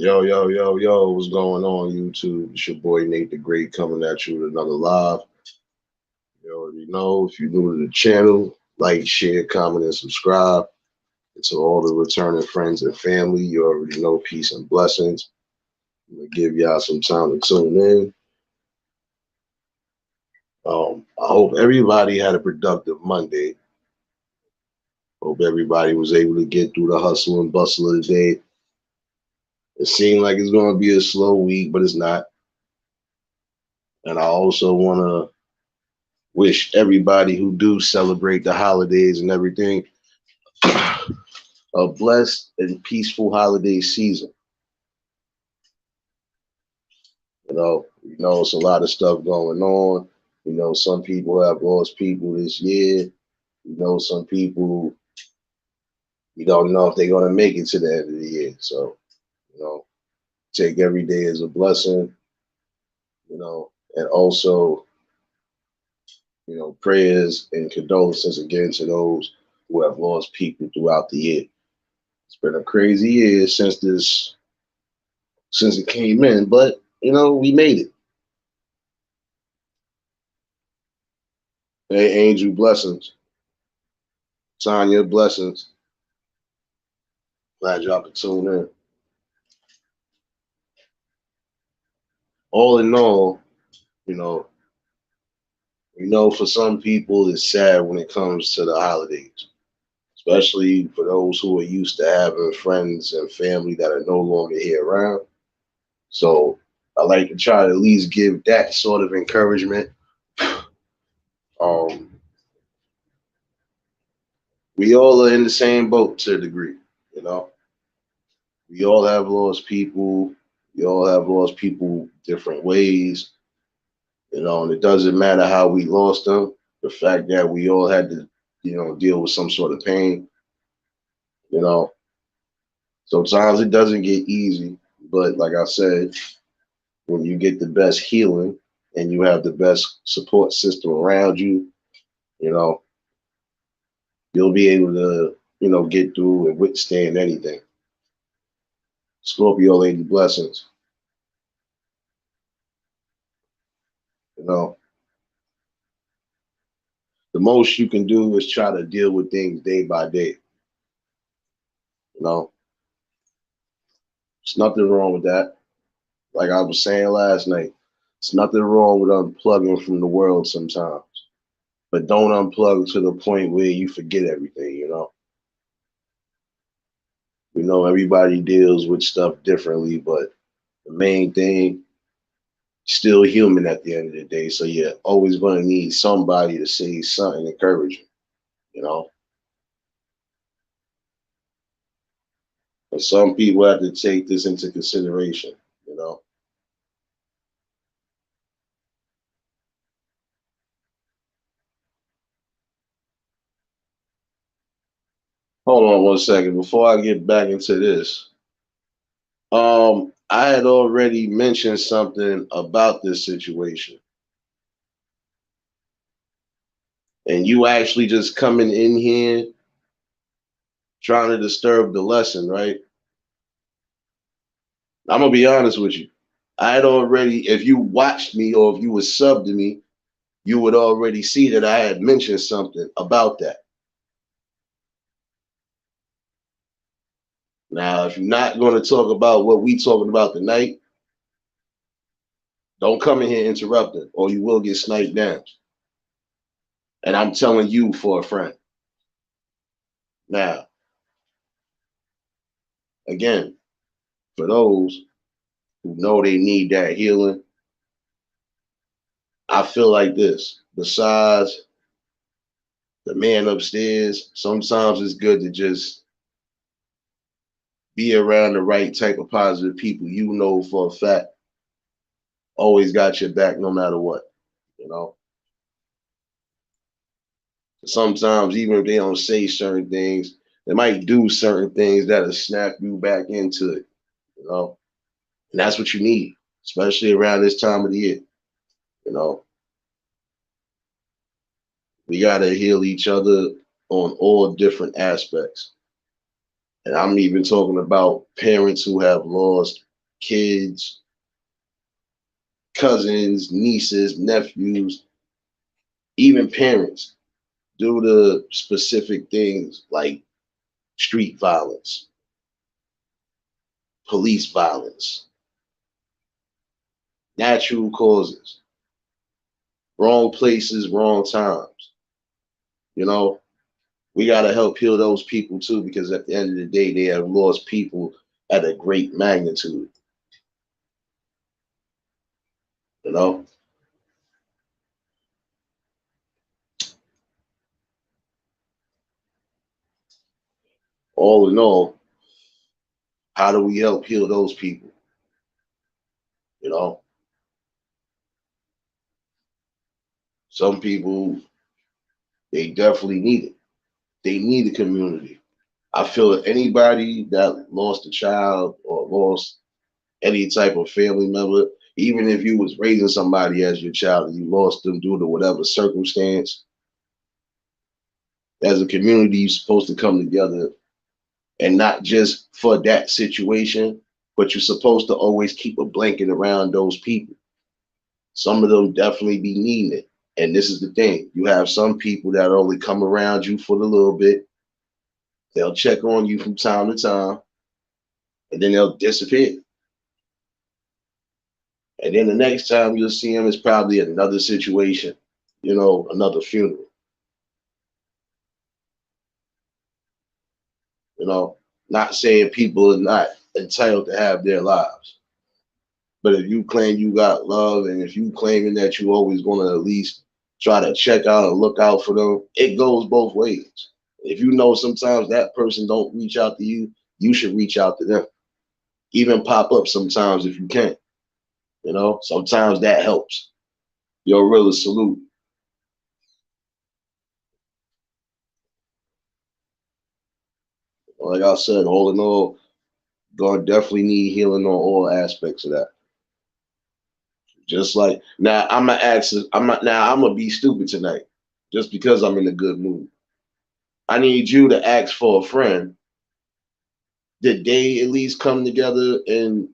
Yo, yo, yo, yo, what's going on, YouTube? It's your boy Nate the Great coming at you with another live. You already know if you're new to the channel, like, share, comment, and subscribe. And to all the returning friends and family, you already know peace and blessings. I'm gonna give y'all some time to tune in. I hope everybody had a productive Monday. Hope everybody was able to get through the hustle and bustle of the day. It seemed like it's gonna be a slow week, but it's not. And I also wanna wish everybody who do celebrate the holidays and everything a blessed and peaceful holiday season. It's a lot of stuff going on. Some people have lost people this year. Some people you don't know if they're gonna make it to the end of the year. So, you know, take every day as a blessing, and also, prayers and condolences again to those who have lost people throughout the year. It's been a crazy year since it came in, but we made it. Hey, Angel, blessings. Tanya, blessings. Glad y'all could tune in. All in all, you know, for some people it's sad when it comes to the holidays, especially for those who are used to having friends and family that are no longer here around. So I like to try to at least give that sort of encouragement. Um, we all are in the same boat to a degree, you know. We all have lost people. We all have lost people different ways, and it doesn't matter how we lost them. The fact that we all had to, deal with some sort of pain, you know. Sometimes it doesn't get easy, but like I said, when you get the best healing and you have the best support system around you, you know, you'll be able to, get through and withstand anything. Scorpio lady blessings, you know. The most you can do is try to deal with things day by day. You know, there's nothing wrong with that. Like I was saying last night, it's nothing wrong with unplugging from the world sometimes. But don't unplug to the point where you forget everything, you know. We know everybody deals with stuff differently, but the main thing, still human at the end of the day. So you're always gonna need somebody to say something encouraging, you know. And some people have to take this into consideration, you know. Hold on one second before I get back into this. I had already mentioned something about this situation, and you actually just coming in here trying to disturb the lesson, right? I'm gonna be honest with you. I had already, if you watched me or if you were subbed to me, you would already see that I had mentioned something about that. Now, if you're not going to talk about what we talking about tonight, don't come in here interrupting, or you will get sniped down. And I'm telling you for a friend. Now, again, for those who know they need that healing, I feel like this. Besides the man upstairs, sometimes it's good to just be around the right type of positive people you know for a fact always got your back no matter what, you know. Sometimes even if they don't say certain things, they might do certain things that'll snap you back into it, you know. And that's what you need, especially around this time of the year, you know. We gotta heal each other on all different aspects. And I'm even talking about parents who have lost kids, cousins, nieces, nephews, even parents, due to specific things like street violence, police violence, natural causes, wrong places, wrong times. You know, we got to help heal those people too, because at the end of the day, they have lost people at a great magnitude. You know, all in all, how do we help heal those people? You know, some people, they definitely need it. They need a community. I feel that anybody that lost a child or lost any type of family member, even if you was raising somebody as your child and you lost them due to whatever circumstance, as a community, you're supposed to come together, and not just for that situation, but you're supposed to always keep a blanket around those people. Some of them definitely be needing it. And this is the thing, you have some people that only come around you for a little bit. They'll check on you from time to time, and then they'll disappear. And then the next time you'll see them is probably another situation, another funeral. You know, not saying people are not entitled to have their lives, but if you claim you got love, and if you claiming that you always going to at least try to check out and look out for them, it goes both ways. If you know sometimes that person don't reach out to you, you should reach out to them. Even pop up sometimes if you can. Sometimes that helps. Yo, really salute. Like I said, all in all, gonna definitely need healing on all aspects of that. Just like now, I'm gonna ask. I'm gonna be stupid tonight, just because I'm in a good mood. I need you to ask for a friend. Did they at least come together and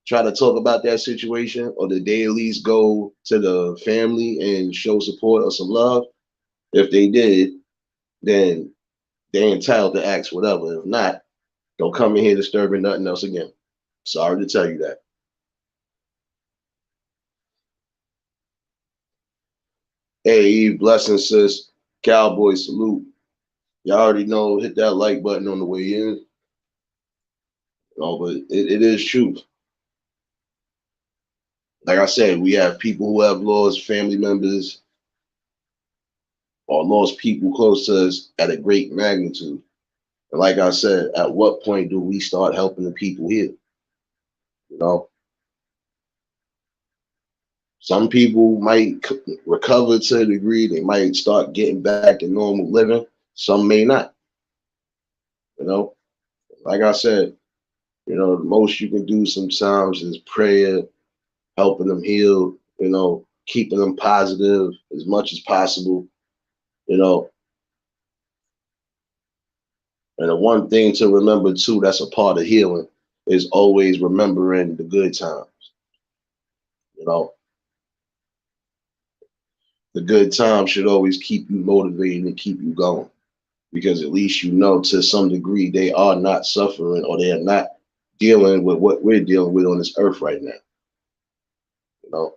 try to talk about that situation, or did they at least go to the family and show support or some love? If they did, then they entitled to ask whatever. If not, don't come in here disturbing nothing else again. Sorry to tell you that. Hey, Eve, blessings, sis. Cowboy salute. Y'all already know, hit that like button on the way in. But it is truth. Like I said, we have people who have lost family members or lost people close to us at a great magnitude. And like I said, at what point do we start helping the people here? You know, some people might recover to a degree, they might start getting back to normal living. Some may not. You know, like I said, the most you can do sometimes is prayer, helping them heal, keeping them positive as much as possible, you know. And the one thing to remember too, that's a part of healing, is always remembering the good times. You know, the good times should always keep you motivated and keep you going, because at least to some degree they are not suffering, or they are not dealing with what we're dealing with on this earth right now. You know,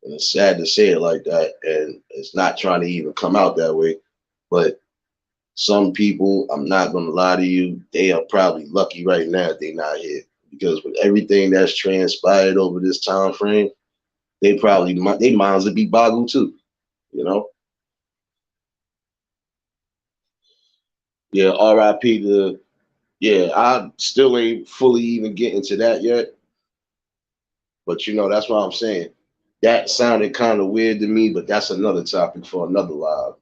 and it's sad to say it like that, and it's not trying to even come out that way, but some people, I'm not gonna lie to you, they are probably lucky right now they're not here, because with everything that's transpired over this time frame, their minds would be boggled too. You know, yeah. R.I.P. to Yeah. I still ain't fully even getting to that yet, but that's what I'm saying. That sounded kind of weird to me, but that's another topic for another live.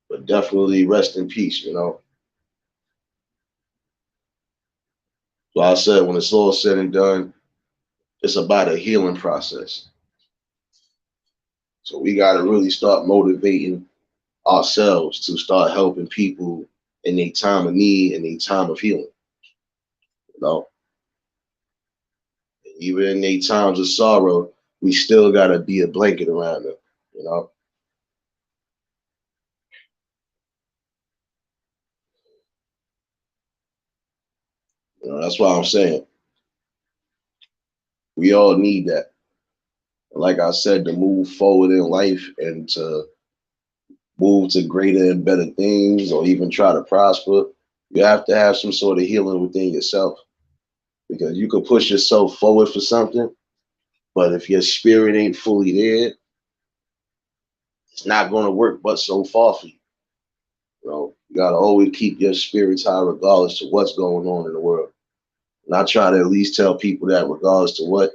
But definitely rest in peace. So I said, when it's all said and done, it's about a healing process. So we got to really start motivating ourselves to start helping people in their time of need and their time of healing. You know, Even in their times of sorrow, we still gotta be a blanket around them. You know, that's why I'm saying we all need that. Like I said, to move forward in life and to move to greater and better things, or even try to prosper, you have to have some sort of healing within yourself. Because you can push yourself forward for something, but if your spirit ain't fully there, it's not going to work but so far for you. You got to always keep your spirits high regardless to what's going on in the world. And I try to at least tell people that regardless to what,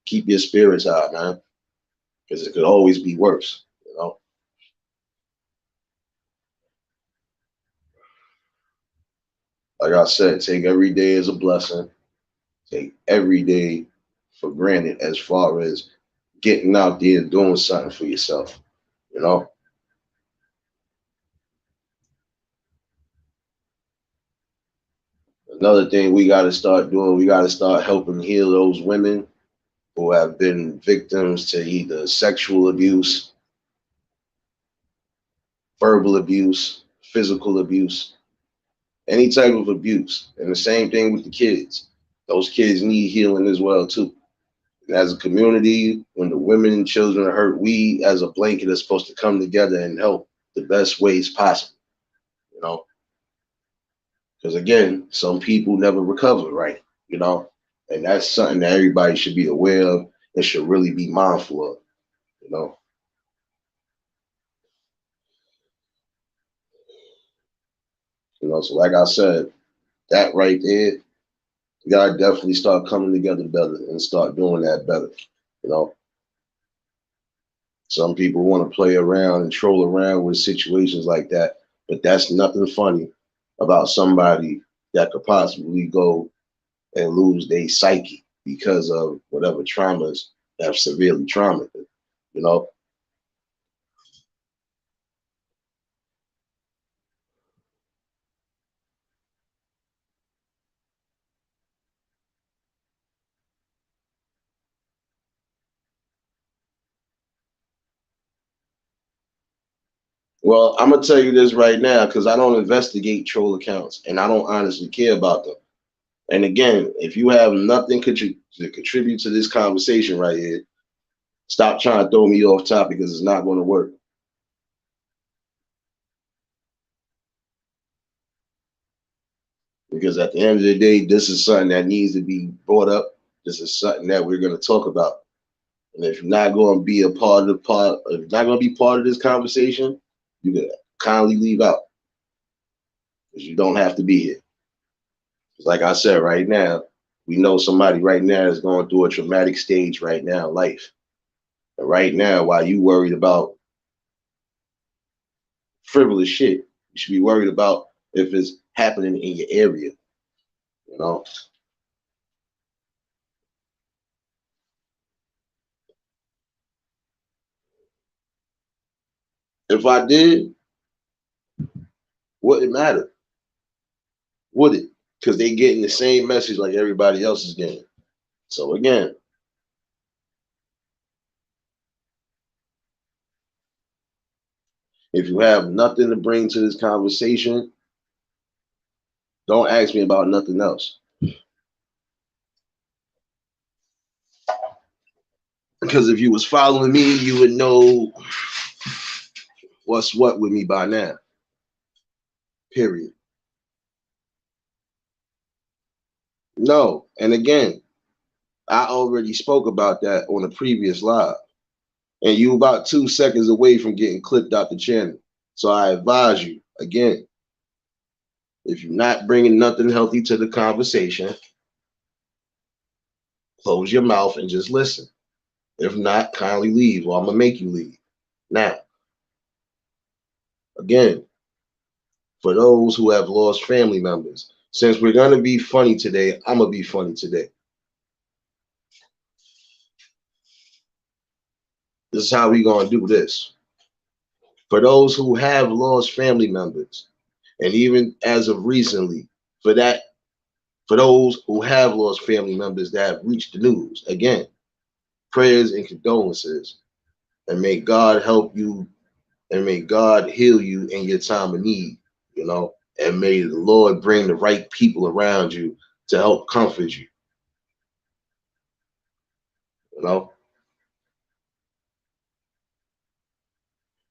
keep your spirits high, man, because it could always be worse. Like I said, take every day as a blessing. Take every day for granted as far as getting out there and doing something for yourself. You know, another thing we got to start doing, we got to start helping heal those women who have been victims to either sexual abuse, verbal abuse, physical abuse, any type of abuse. And the same thing with the kids. Those kids need healing as well too. And as a community, when the women and children are hurt, we as a blanket are supposed to come together and help the best ways possible. You know, because again, some people never recover right. You know, and that's something that everybody should be aware of and should really be mindful of. You know, So like I said, that right there, you gotta definitely start coming together better and start doing that better. You know, some people want to play around and troll around with situations like that, but that's nothing funny about somebody that could possibly go and lose their psyche because of whatever traumas that have severely traumatized them. You know, well, I'm gonna tell you this right now because I don't investigate troll accounts and I don't honestly care about them. And again, if you have nothing to contribute to this conversation right here, stop trying to throw me off topic because it's not going to work. Because at the end of the day, this is something that needs to be brought up. This is something that we're going to talk about. And if you're not going to be a part of the part, if you're not going to be part of this conversation, you can kindly leave out because you don't have to be here. Like I said, right now, we know somebody right now is going through a traumatic stage right now in life. And right now, while you worried about frivolous shit, you should be worried about if it's happening in your area. You know, if I did, would it matter? Would it? Because they getting the same message like everybody else is getting. So again, if you have nothing to bring to this conversation, don't ask me about nothing else. Because if you was following me, you would know what's what with me by now. Period. No. And again, I already spoke about that on a previous live. And you about 2 seconds away from getting clipped out the channel. So I advise you, again, if you're not bringing nothing healthy to the conversation, close your mouth and just listen. If not, kindly leave, or I'm gonna make you leave. Now, again, for those who have lost family members, since we're gonna be funny today, I'm gonna be funny today. This is how we gonna do this. For those who have lost family members, and even as of recently, for that For those who have lost family members that have reached the news, again, prayers and condolences, and may God help you and may God heal you in your time of need, you know, and may the Lord bring the right people around you to help comfort you, you know.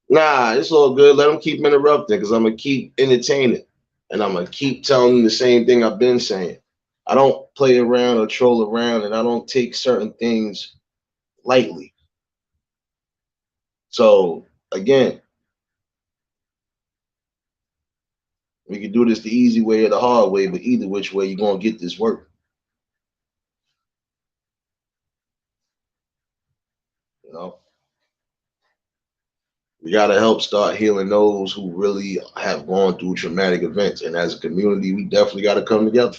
Nah, it's all good. Let them keep interrupting because I'm gonna keep entertaining and I'm gonna keep telling them the same thing I've been saying. I don't play around or troll around and I don't take certain things lightly. So again, we can do this the easy way or the hard way, but either which way you're gonna get this work, you know. We gotta help start healing those who really have gone through traumatic events. And as a community, we definitely gotta come together.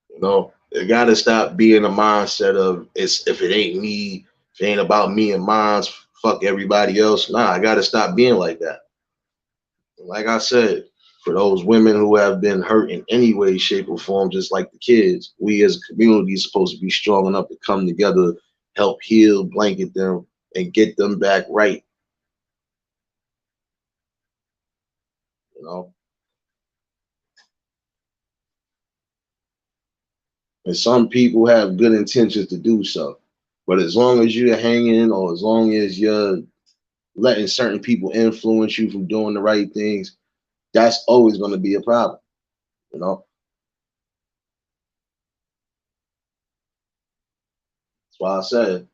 You know, it gotta stop being a mindset of it's if it ain't me, if it ain't about me and mine's, fuck everybody else. Nah, I gotta stop being like that. Like I said, for those women who have been hurt in any way, shape, or form, just like the kids, we as a community is supposed to be strong enough to come together, help heal, blanket them, and get them back right. You know, and some people have good intentions to do so, but as long as you're hanging, or as long as you're letting certain people influence you from doing the right things, that's always going to be a problem. You know, that's why I said,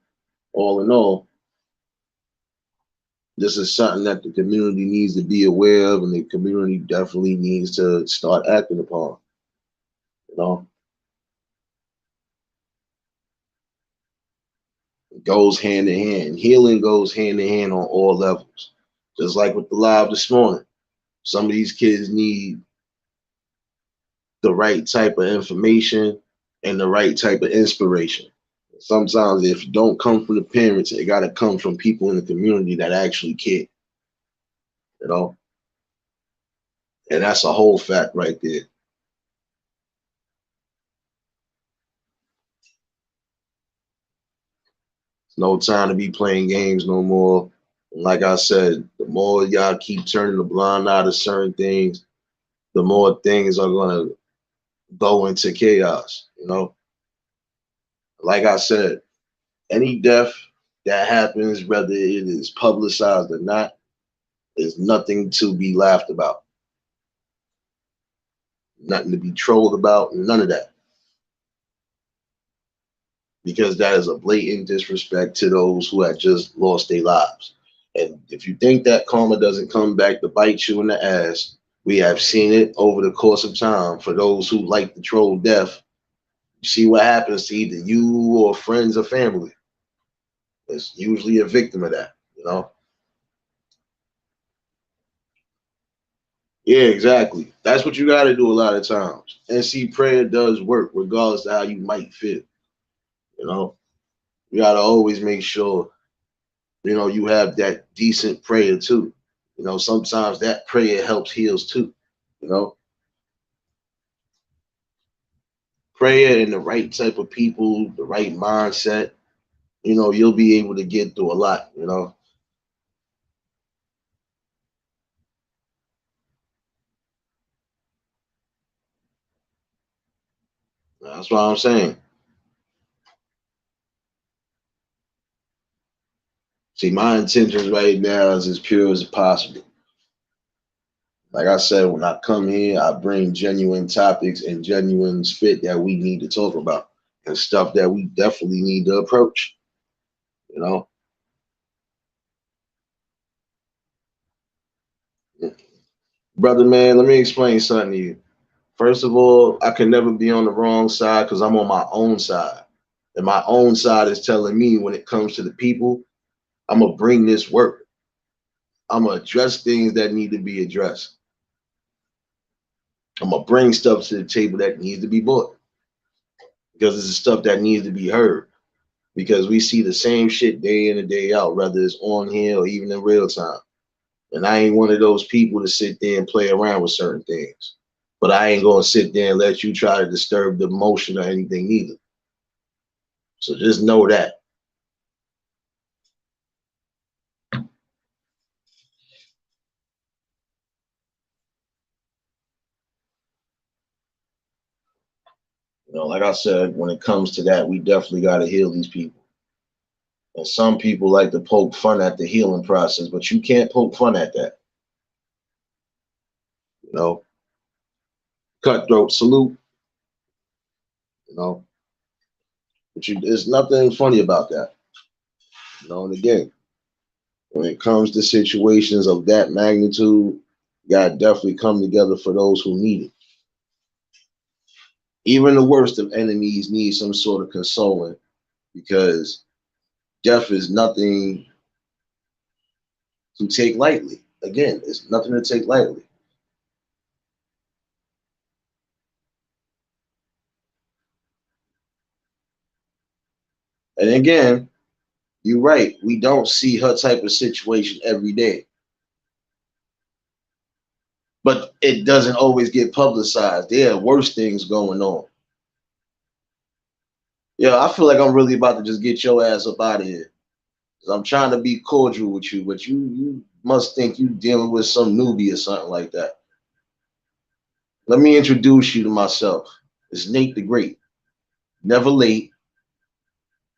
all in all, this is something that the community needs to be aware of, and the community definitely needs to start acting upon. You know, it goes hand in hand. Healing goes hand in hand on all levels. Just like with the live this morning, some of these kids need the right type of information and the right type of inspiration. Sometimes, if it don't come from the parents, it got to come from people in the community that actually care. You know, and that's a whole fact right there. No time to be playing games no more. And like I said, the more y'all keep turning the blind eye to certain things, the more things are gonna go into chaos. You know, like I said, any death that happens, whether it is publicized or not, is nothing to be laughed about, nothing to be trolled about, none of that, because that is a blatant disrespect to those who had just lost their lives. And if you think that karma doesn't come back to bite you in the ass, we have seen it over the course of time. For those who like to troll death, you see what happens to either you or friends or family. It's usually a victim of that, you know? Yeah, exactly. That's what you got to do a lot of times. And see, prayer does work regardless of how you might feel, you know? You got to always make sure, you know, you have that decent prayer too. You know, sometimes that prayer helps heals too, you know? Prayer and the right type of people, the right mindset, you know, you'll be able to get through a lot, you know. That's what I'm saying. See, my intentions right now is as pure as possible. Like I said, when I come here, I bring genuine topics and genuine spit that we need to talk about and stuff that we definitely need to approach, you know. Brother, man, let me explain something to you. First of all, I can never be on the wrong side because I'm on my own side. And my own side is telling me when it comes to the people, I'm going to bring this work. I'm going to address things that need to be addressed. I'm going to bring stuff to the table that needs to be bought because it's the stuff that needs to be heard. Because we see the same shit day in and day out, whether it's on here or even in real time. And I ain't one of those people to sit there and play around with certain things. But I ain't gonna sit there and let you try to disturb the emotion or anything either. So just know that. Like I said, when it comes to that, we definitely got to heal these people. And some people like to poke fun at the healing process, but you can't poke fun at that. You know, cutthroat salute. You know, there's nothing funny about that. And again, when it comes to situations of that magnitude, you gotta definitely come together for those who need it. Even the worst of enemies need some sort of consoling because death is nothing to take lightly. Again, it's nothing to take lightly. And again, you're right. We don't see her type of situation every day. But it doesn't always get publicized. There are worse things going on. Yeah, I feel like I'm really about to just get your ass up out of here. 'Cause I'm trying to be cordial with you, but you must think you dealing with some newbie or something like that. Let me introduce you to myself. It's Nate the Great. Never late.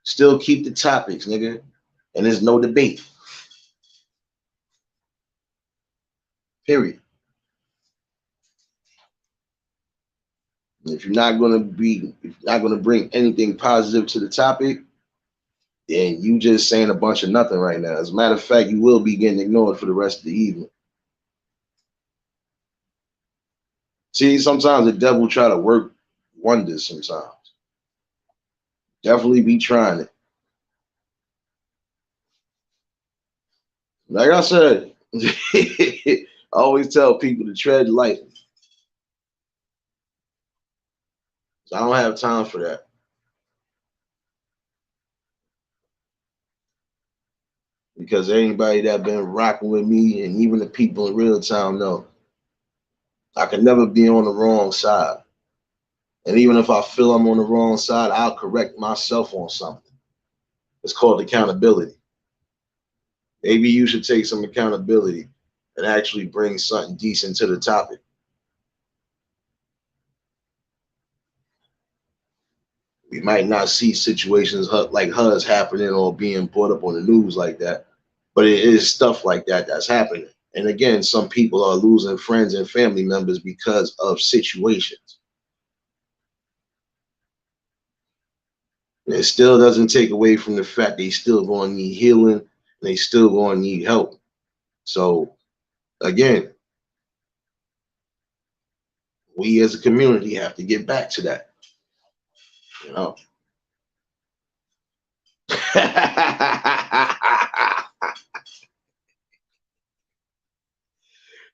Still keep the topics, nigga. And there's no debate. Period. If you're not gonna bring anything positive to the topic, then you just saying a bunch of nothing right now. As a matter of fact, you will be getting ignored for the rest of the evening. See, sometimes the devil try to work wonders sometimes. Definitely be trying it. Like I said, I always tell people to tread lightly. So I don't have time for that. Because anybody that been rocking with me and even the people in real time know I can never be on the wrong side. And even if I feel I'm on the wrong side, I'll correct myself on something. It's called accountability. Maybe you should take some accountability and actually bring something decent to the topic. We might not see situations like hers happening or being brought up on the news like that, but it is stuff like that that's happening. And again, some people are losing friends and family members because of situations. And it still doesn't take away from the fact they still going to need healing and they still going to need help. So again, we as a community have to get back to that. You know.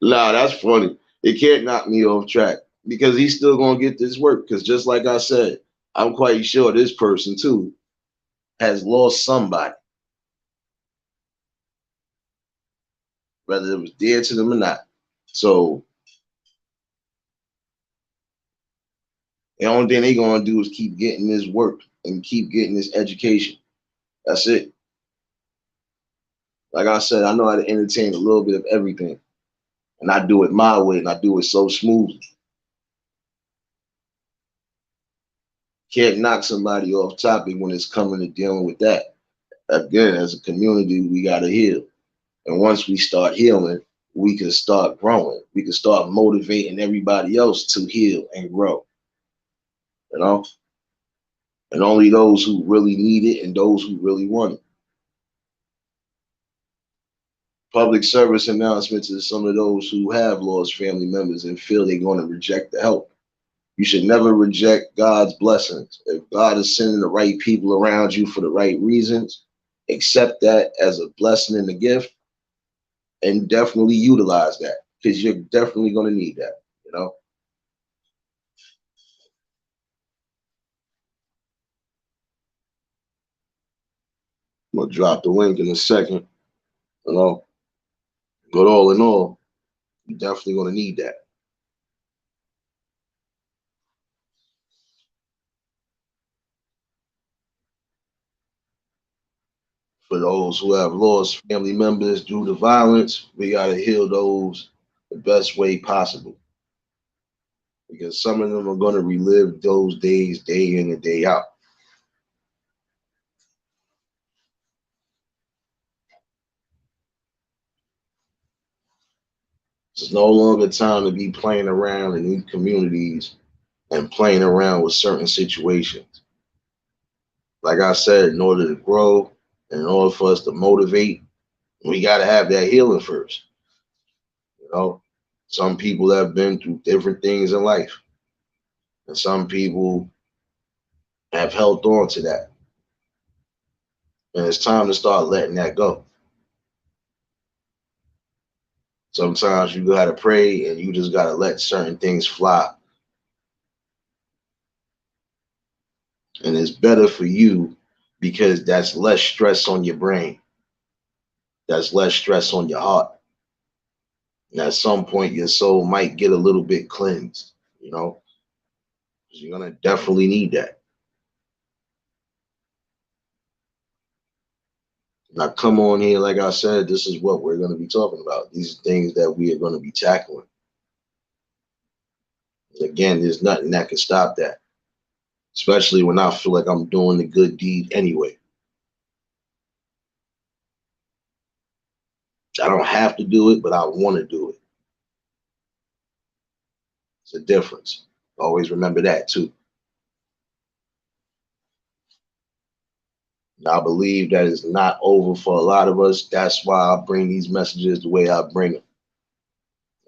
Nah, that's funny. It can't knock me off track because he's still gonna get this work. Because just like I said, I'm quite sure this person too has lost somebody, whether it was dear to them or not. So the only thing they're gonna do is keep getting this work and keep getting this education. That's it. Like I said, I know how to entertain a little bit of everything. And I do it my way and I do it so smoothly. Can't knock somebody off topic when it's coming to dealing with that. Again, as a community, we gotta heal. And once we start healing, we can start growing. We can start motivating everybody else to heal and grow. You know? And only those who really need it and those who really want it. Public service announcements to some of those who have lost family members and feel they're going to reject the help. You should never reject God's blessings. If God is sending the right people around you for the right reasons, accept that as a blessing and a gift and definitely utilize that because you're definitely going to need that, you know? I'm going to drop the link in a second, you know? But all in all, you're definitely going to need that. For those who have lost family members due to violence, we got to heal those the best way possible because some of them are going to relive those days day in and day out. It's no longer time to be playing around in these communities and playing around with certain situations. Like I said, in order to grow, and in order for us to motivate, we got to have that healing first. You know, some people have been through different things in life, and some people have held on to that. And it's time to start letting that go. Sometimes you got to pray and you just got to let certain things fly. And it's better for you because that's less stress on your brain, that's less stress on your heart. And at some point, your soul might get a little bit cleansed, you know, 'cause you're going to definitely need that. Now, come on here, like I said, this is what we're going to be talking about. These are things that we are going to be tackling. And again, there's nothing that can stop that, especially when I feel like I'm doing the good deed anyway. I don't have to do it, but I want to do it. It's a difference. Always remember that too. And I believe that is not over for a lot of us. That's why I bring these messages the way I bring them.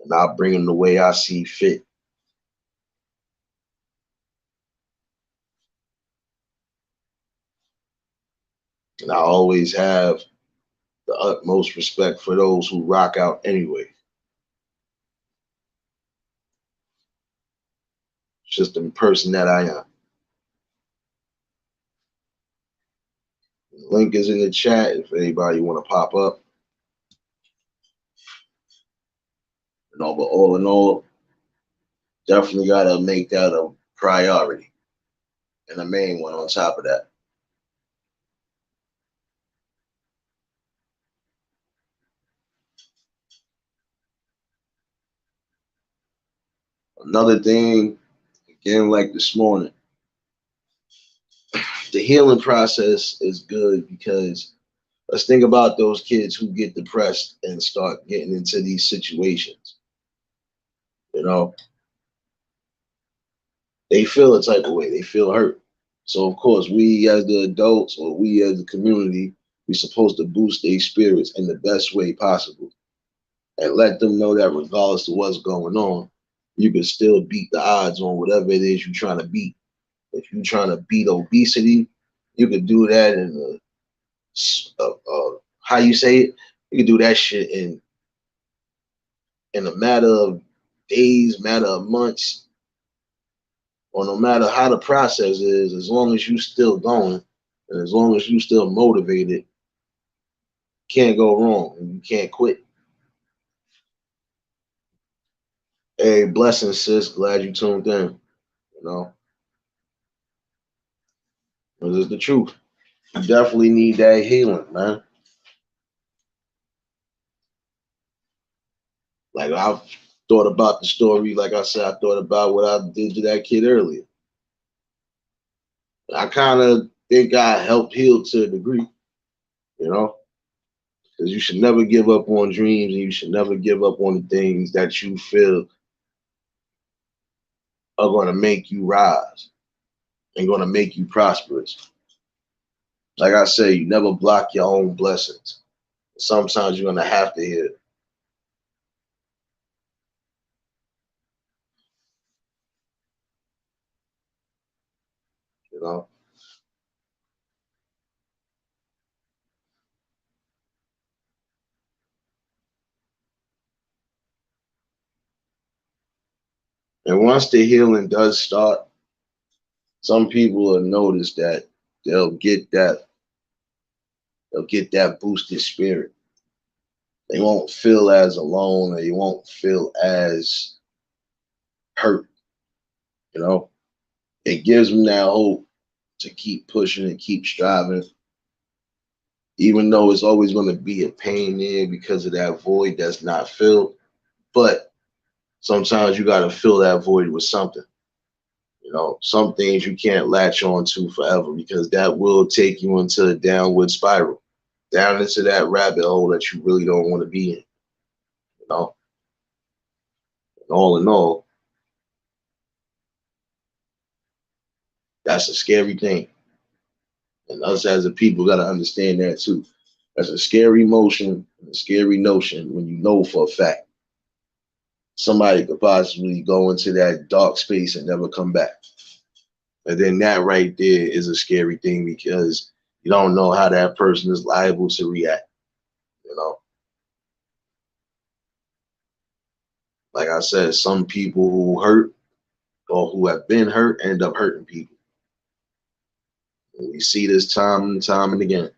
And I bring them the way I see fit. And I always have the utmost respect for those who rock out anyway. It's just the person that I am. The link is in the chat if anybody want to pop up. You know, but all in all, definitely gotta make that a priority and a main one on top of that. Another thing, again, like this morning, the healing process is good because let's think about those kids who get depressed and start getting into these situations. You know, they feel a type of way, they feel hurt. So, of course, we as the adults or we as the community, we're supposed to boost their spirits in the best way possible and let them know that regardless of what's going on, you can still beat the odds on whatever it is you're trying to beat. If you're trying to beat obesity, you could do that in how you say it. You can do that shit in a matter of days, matter of months, or no matter how the process is. As long as you still going, and as long as you still motivated, can't go wrong, and you can't quit. Hey, blessings, sis. Glad you tuned in. You know, this is the truth. You definitely need that healing, man. Like I've thought about the story. Like I said, I thought about what I did to that kid earlier. I kind of think I helped heal to a degree, you know, because you should never give up on dreams and you should never give up on the things that you feel are going to make you rise and going to make you prosperous. Like I say, you never block your own blessings. Sometimes you're going to have to hear it, you know. And once the healing does start, some people will notice that they'll get that they'll get that boosted spirit. They won't feel as alone, or you won't feel as hurt, you know. It gives them that hope to keep pushing and keep striving even though it's always going to be a pain there because of that void that's not filled. But sometimes you got to fill that void with something. You know, some things you can't latch on to forever because that will take you into a downward spiral, down into that rabbit hole that you really don't want to be in. You know, and all in all, that's a scary thing. And us as a people got to understand that too. That's a scary emotion, a scary notion when you know for a fact somebody could possibly go into that dark space and never come back. And then that right there is a scary thing because you don't know how that person is liable to react. You know, like I said, some people who hurt or who have been hurt end up hurting people. And we see this time and time and again.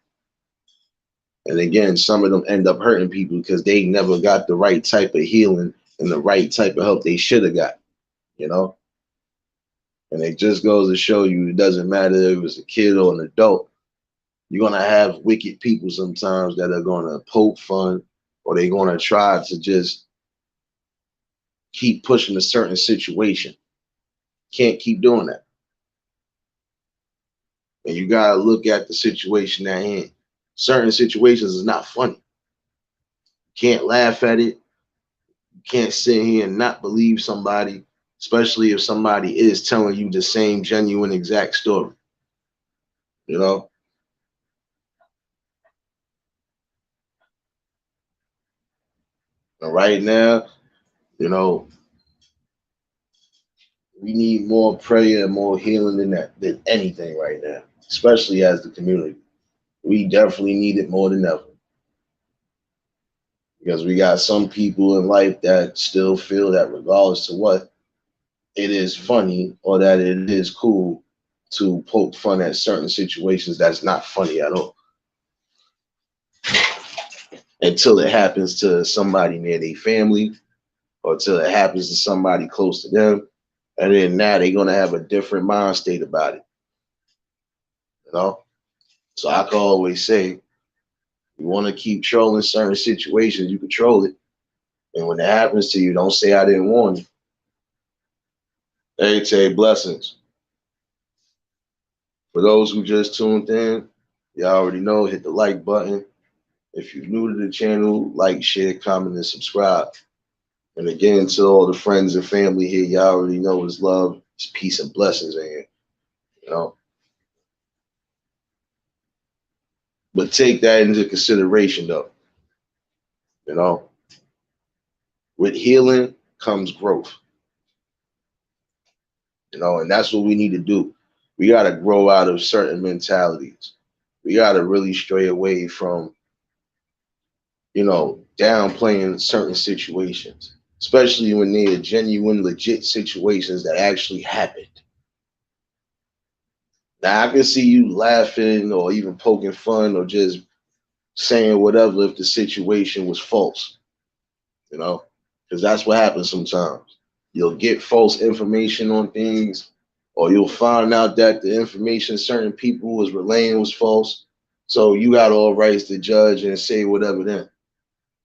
And again, some of them end up hurting people because they never got the right type of healing and the right type of help they should have got, you know? And it just goes to show you it doesn't matter if it's a kid or an adult. You're going to have wicked people sometimes that are going to poke fun or they're going to try to just keep pushing a certain situation. Can't keep doing that. And you got to look at the situation at hand. Certain situations is not funny. You can't laugh at it. You can't sit here and not believe somebody, especially if somebody is telling you the same genuine exact story. You know? And right now, you know, we need more prayer and more healing than anything right now, especially as the community. We definitely need it more than ever. Because we got some people in life that still feel that regardless to what, it is funny or that it is cool to poke fun at certain situations that's not funny at all. Until it happens to somebody near their family or until it happens to somebody close to them. And then now they're gonna have a different mind state about it. You know? So I can always say, you want to keep trolling certain situations, you control it. And when it happens to you, don't say I didn't warn you. Hey, Tay, blessings. For those who just tuned in, you already know, hit the like button. If you're new to the channel, like, share, comment, and subscribe. And again, to all the friends and family here, y'all already know it's love, it's peace and blessings in here. You know? But take that into consideration though. You know, with healing comes growth. You know, and that's what we need to do. We got to grow out of certain mentalities. We got to really stray away from, you know, downplaying certain situations, especially when they're genuine, legit situations that actually happened. Now, I can see you laughing or even poking fun or just saying whatever if the situation was false, you know, because that's what happens sometimes. You'll get false information on things, or you'll find out that the information certain people was relaying was false. So you got all rights to judge and say whatever then.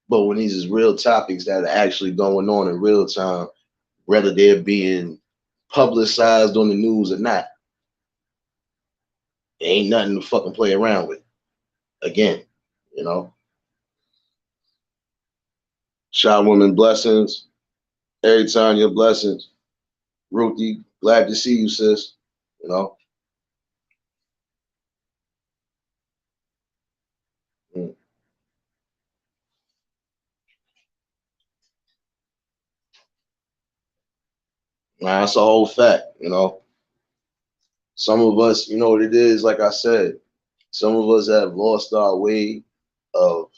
But when these is real topics that are actually going on in real time, whether they're being publicized on the news or not, there ain't nothing to fucking play around with. Again, you know. Shot woman blessings. Every time your blessings. Ruthie, glad to see you, sis. You know. Mm. Nah, that's a whole fact, you know. Some of us, you know what it is, like I said, some of us have lost our way of,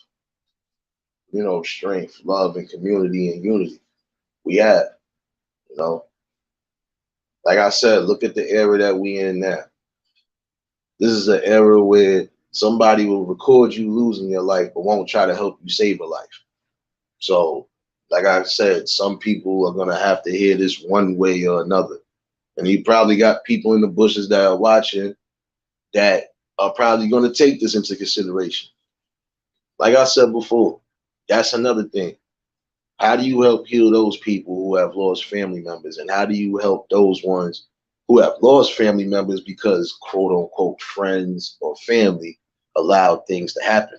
you know, strength, love, and community and unity. We have, you know. Like I said, look at the era that we in now. This is an era where somebody will record you losing your life but won't try to help you save a life. So, like I said, some people are gonna have to hear this one way or another. And you probably got people in the bushes that are watching that are probably gonna take this into consideration. Like I said before, that's another thing. How do you help heal those people who have lost family members? And how do you help those ones who have lost family members because quote unquote friends or family allowed things to happen?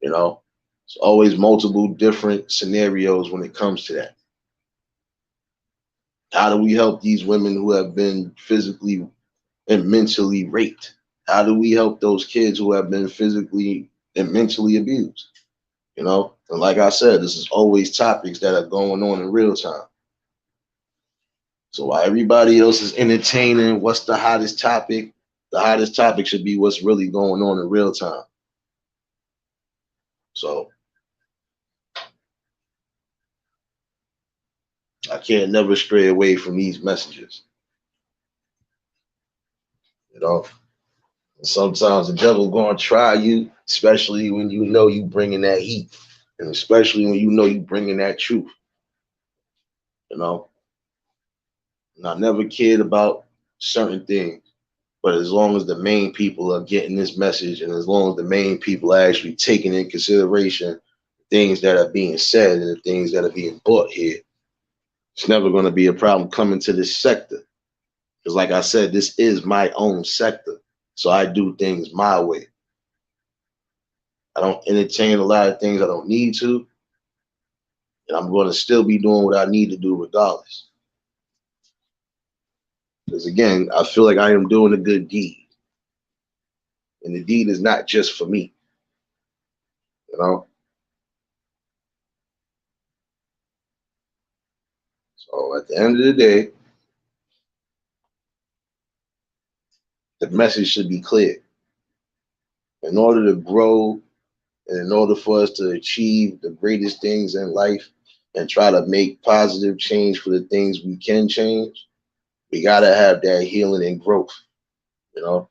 You know, it's always multiple different scenarios when it comes to that. How do we help these women who have been physically and mentally raped? How do we help those kids who have been physically and mentally abused? You know, and like I said, this is always topics that are going on in real time. So while everybody else is entertaining what's the hottest topic should be what's really going on in real time. So I can't never stray away from these messages. You know, and sometimes the devil gonna try you, especially when you know you bringing that heat, and especially when you know you bringing that truth. You know, and I never cared about certain things. But as long as the main people are getting this message, and as long as the main people are actually taking in consideration things that are being said and the things that are being brought here, it's never going to be a problem coming to this sector. Because, like I said, this is my own sector. So I do things my way. I don't entertain a lot of things I don't need to. And I'm going to still be doing what I need to do regardless. Because, again, I feel like I am doing a good deed. And the deed is not just for me, you know? So at the end of the day, the message should be clear. In order to grow and in order for us to achieve the greatest things in life and try to make positive change for the things we can change, we got to have that healing and growth. You know,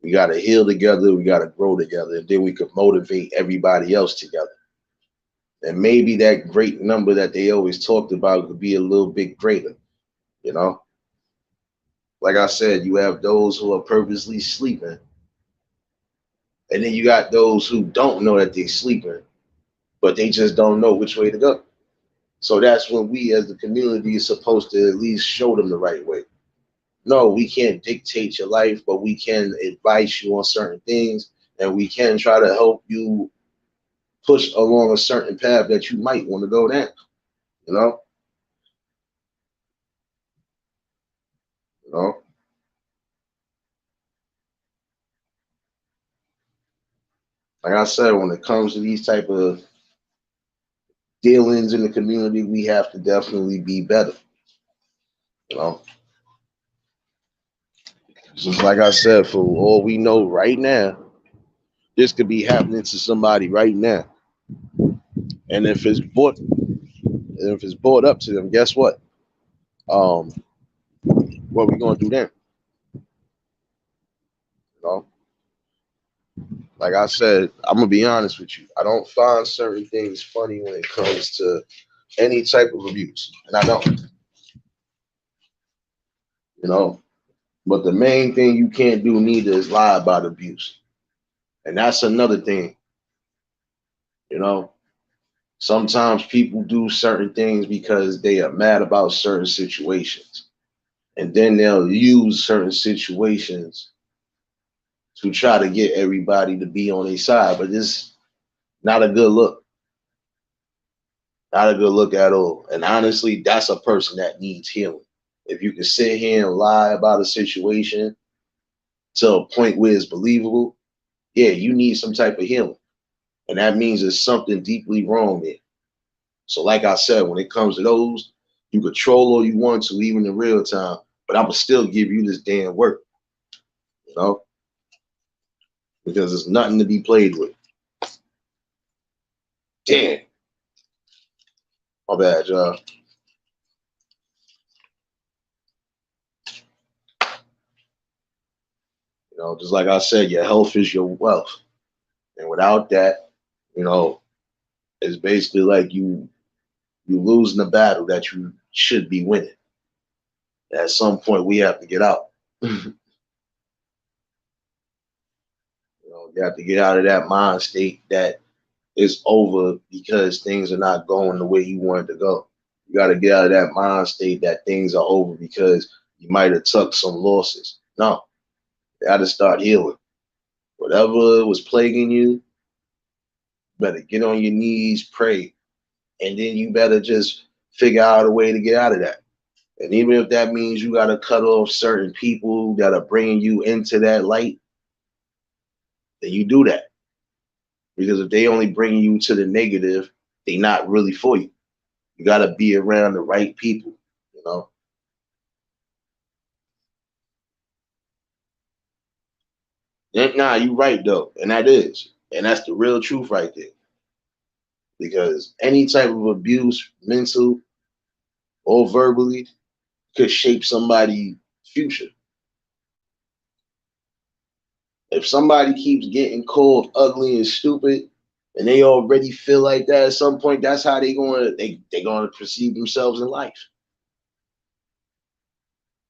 we got to heal together, we got to grow together, and then we could motivate everybody else together. And maybe that great number that they always talked about could be a little bit greater. You know, like I said, you have those who are purposely sleeping, and then you got those who don't know that they're sleeping, but they just don't know which way to go. So that's when we as the community is supposed to at least show them the right way. No, we can't dictate your life, but we can advise you on certain things, and we can try to help you push along a certain path that you might want to go down. You know, you know. Like I said, when it comes to these type of dealings in the community, we have to definitely be better. You know, just like I said, for all we know right now, this could be happening to somebody right now. And if it's brought up to them, guess what? Um, what we gonna do then? You know, like I said, I'm gonna be honest with you. I don't find certain things funny when it comes to any type of abuse, and I don't. You know, but the main thing you can't do neither is lie about abuse, and that's another thing. You know, sometimes people do certain things because they are mad about certain situations, and then they'll use certain situations to try to get everybody to be on their side, but it's not a good look. Not a good look at all. And honestly, that's a person that needs healing. If you can sit here and lie about a situation to a point where it's believable, yeah, you need some type of healing. And that means there's something deeply wrong there. So, like I said, when it comes to those, you can troll all you want to, even in real time, but I'm gonna still give you this damn work, you know, because it's nothing to be played with. Damn, my bad, y'all. You know, just like I said, your health is your wealth. And without that, you know, it's basically like you losing the battle that you should be winning. At some point, we have to get out. You know, You have to get out of that mind state that it's over because things are not going the way you wanted to go. You got to get out of that mind state that things are over because you might have took some losses. No, you got to start healing. Whatever was plaguing you, better get on your knees, pray, and then you better just figure out a way to get out of that. And even if that means you got to cut off certain people that are bringing you into that light, then you do that. Because if they only bring you to the negative, they not really for you. You got to be around the right people, you know. Nah, you right though, and that's the real truth right there. Because any type of abuse, mental or verbally, could shape somebody's future. If somebody keeps getting called ugly and stupid, and they already feel like that at some point, that's how they gonna perceive themselves in life.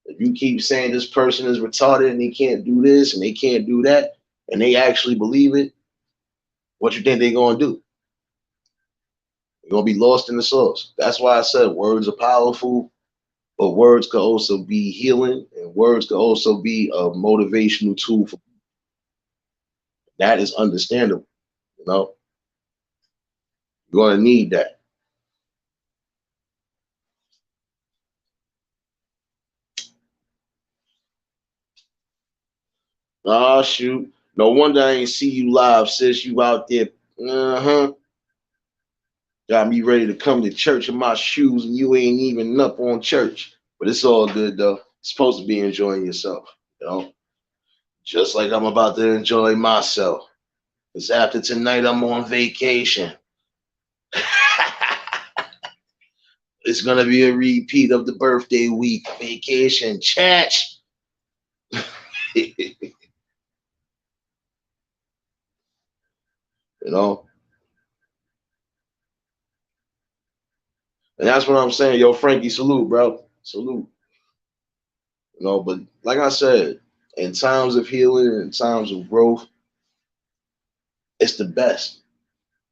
If you keep saying this person is retarded and they can't do this and they can't do that, and they actually believe it, what you think they're gonna do? They're gonna be lost in the sauce. That's why I said words are powerful, but words could also be healing, and words could also be a motivational tool for that is understandable. You know, you're gonna need that. Oh shoot. No wonder I ain't see you live, sis. You out there. Uh-huh. Got me ready to come to church in my shoes and you ain't even up on church. But it's all good though. You're supposed to be enjoying yourself, you know? Just like I'm about to enjoy myself. Because after tonight I'm on vacation. It's gonna be a repeat of the birthday week vacation chat. You know? And that's what I'm saying. Yo, Frankie, salute, bro. Salute. You know, but like I said, in times of healing, in times of growth, it's the best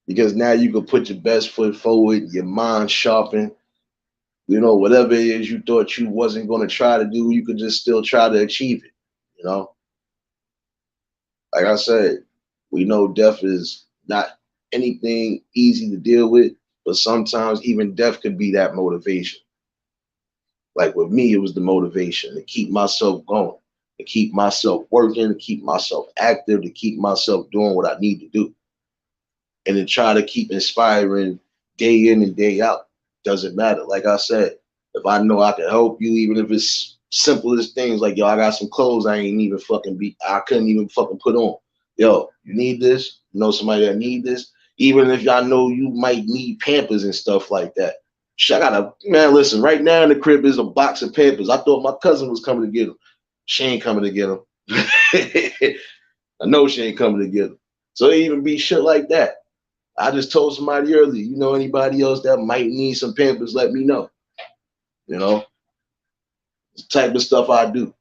because now you can put your best foot forward, your mind sharpened. You know, whatever it is you thought you wasn't going to try to do, you could just still try to achieve it. You know, like I said, we know death is not anything easy to deal with, but sometimes even death could be that motivation. Like with me, it was the motivation to keep myself going, to keep myself working, to keep myself active, to keep myself doing what I need to do, and to try to keep inspiring day in and day out. Doesn't matter. Like I said, if I know I can help you, even if it's simple as things like, yo, I got some clothes I couldn't even fucking put on. Yo, you need this? You know somebody that need this? Even if I know you might need Pampers and stuff like that. Shit, I got man, listen, right now in the crib is a box of Pampers. I thought my cousin was coming to get them. She ain't coming to get them. I know she ain't coming to get them. So it even be shit like that. I just told somebody earlier, you know anybody else that might need some Pampers, let me know. You know, it's the type of stuff I do.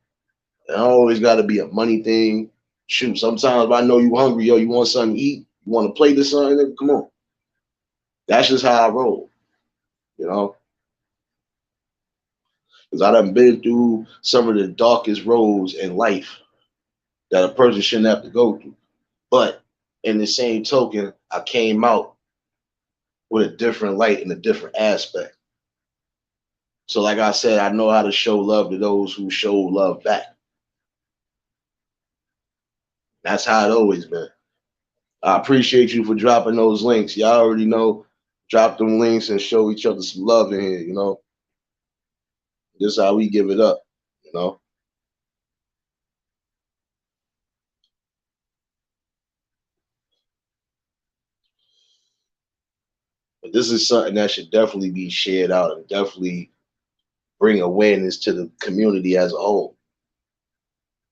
And I always got to be a money thing. Shoot, sometimes if I know you hungry, yo, you want something to eat, you want to play this something, come on. That's just how I roll, you know. Because I done been through some of the darkest roads in life that a person shouldn't have to go through. But in the same token, I came out with a different light and a different aspect. So, like I said, I know how to show love to those who show love back. That's how it always been. I appreciate you for dropping those links. Y'all already know, drop them links and show each other some love in here, you know. This is how we give it up, you know. But this is something that should definitely be shared out and definitely bring awareness to the community as a whole.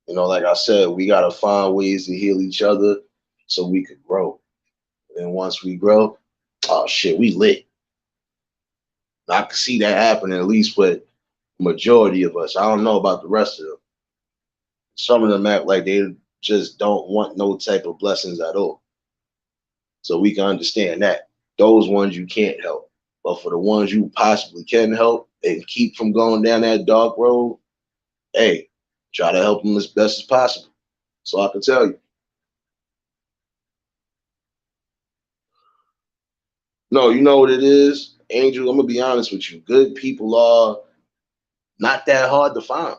You know, like I said, we gotta find ways to heal each other so we could grow. And once we grow, oh shit, we lit. I can see that happening at least with majority of us. I don't know about the rest of them. Some of them act like they just don't want no type of blessings at all. So we can understand that. Those ones you can't help. But for the ones you possibly can help and keep from going down that dark road, hey, try to help them as best as possible. So I can tell you. No, you know what it is, Angel. I'm gonna be honest with you. Good people are not that hard to find.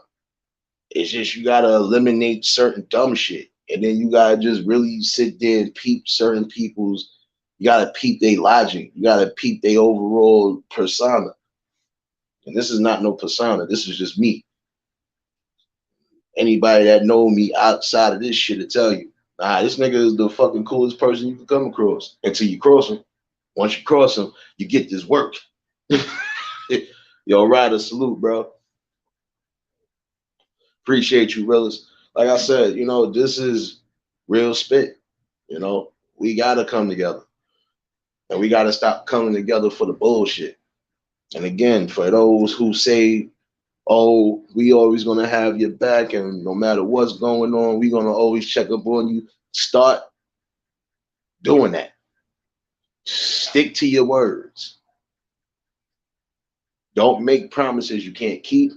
It's just you gotta eliminate certain dumb shit, and then you gotta just really sit there and peep certain people's. You gotta peep their logic. You gotta peep their overall persona. And this is not no persona. This is just me. Anybody that know me outside of this shit to tell you, nah, this nigga is the fucking coolest person you can come across. Until you cross him. Once you cross him, you get this work. Yo, Ryder, salute, bro. Appreciate you, Willis. Like I said, this is real spit. We gotta come together. And we gotta stop coming together for the bullshit. And again, for those who say, oh, we always gonna have your back, and no matter what's going on, we gonna always check up on you. Start doing that. Stick to your words. Don't make promises you can't keep.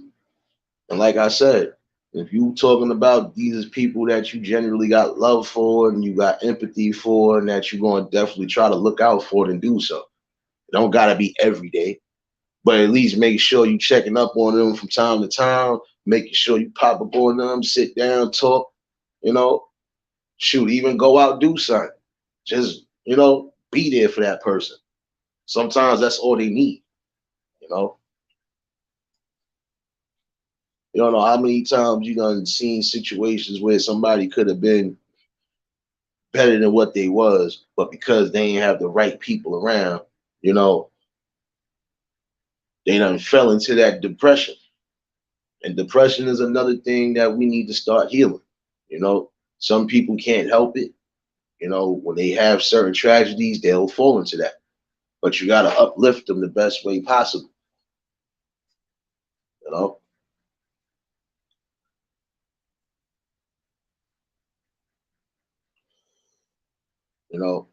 And like I said, if you talking about these people that you generally got love for and you got empathy for and that you're going to definitely try to look out for it and do so. It don't got to be every day, but at least make sure you checking up on them from time to time, making sure you pop up on them, sit down, talk, you know, shoot, even go out, do something. Just, be there for that person. Sometimes that's all they need, you know. You don't know how many times you done seen situations where somebody could have been better than what they was, but because they ain't have the right people around, you know, they done fell into that depression. And depression is another thing that we need to start healing. You know, some people can't help it. When they have certain tragedies, they'll fall into that. But you got to uplift them the best way possible. You know, you know,